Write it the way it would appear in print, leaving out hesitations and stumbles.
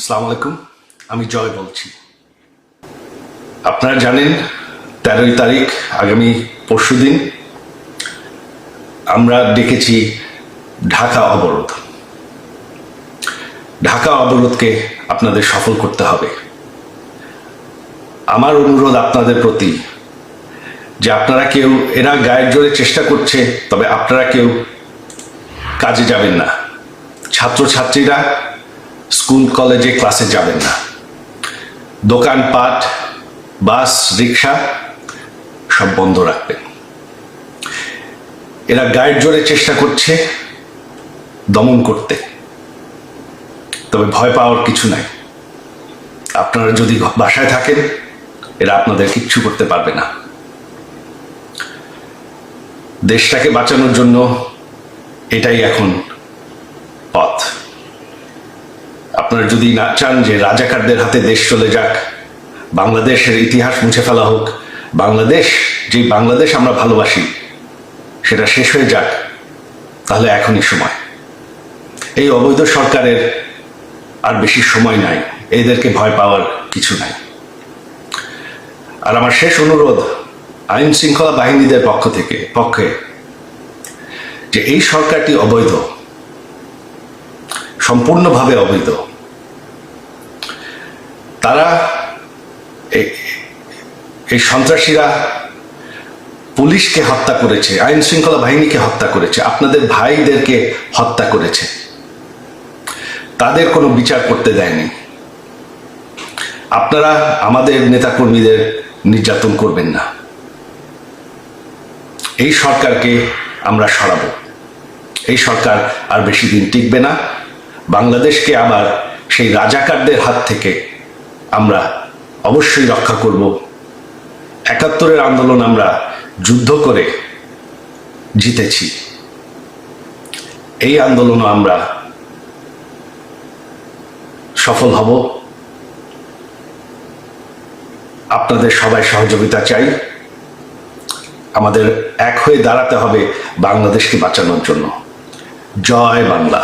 আসসালামু আলাইকুম, আমি জয় বলছি। আপনারা জানেন 13ই তারিখ আগামী পরশুদিন আমরা ডেকেছি ঢাকা অবরোধ। ঢাকা অবরোধকে আপনাদের সফল করতে হবে। আমার অনুরোধ আপনাদের প্রতি যে আপনারা কেউ, এরা গায়ের জোরে চেষ্টা করছে, তবে আপনারা কেউ কাজে যাবেন না। ছাত্রছাত্রীরা স্কুল কলেজে ক্লাসে যাবেন না। দোকানপাট, বাস, রিক্সা সব বন্ধ রাখবেন। এরা গায়ের জোরে চেষ্টা করছে দমন করতে, তবে ভয় পাওয়ার কিছু নাই। আপনারা যদি বাসায় থাকেন, এরা আপনাদের কিচ্ছু করতে পারবে না। দেশটাকে বাঁচানোর জন্য এটাই এখন পথ। আপনারা যদি না চান যে রাজাকারদের হাতে দেশ চলে যাক, বাংলাদেশের ইতিহাস মুছে ফেলা হোক, বাংলাদেশ, যে বাংলাদেশ আমরা ভালোবাসি সেটা শেষ হয়ে যাক, তাহলে এখনই সময়। এই অবৈধ সরকারের আর বেশি সময় নাই, এদেরকে ভয় পাওয়ার কিছু নাই। আর আমার শেষ অনুরোধ আইন শৃঙ্খলা বাহিনীদের পক্ষে যে এই সরকারটি অবৈধ, সম্পূর্ণভাবে অবৈধ। তারা এই সন্ত্রাসীরা পুলিশকে হত্যা করেছে, আইন শৃঙ্খলা বাহিনীকে হত্যা করেছে, আপনাদের ভাইদেরকে হত্যা করেছে। তাদের কোনো বিচার করতে দেয়নি। আপনারা আমাদের নেতাকর্মীদের নির্যাতন করবেন না। এই সরকারকে আমরা সরাবো। এই সরকার আর বেশি দিন টিকবে না। বাংলাদেশকে আবার সেই রাজাকারদের হাত থেকে আমরা অবশ্যই রক্ষা করব। ৭১-এর আন্দোলন আমরা যুদ্ধ করে জিতেছি। এই আন্দোলনও আমরা সফল হব। আপনাদের সবাই সহযোগিতা চাই। আমাদের এক হয়ে দাঁড়াতে হবে বাংলাদেশকে বাঁচানোর জন্য। জয় বাংলা।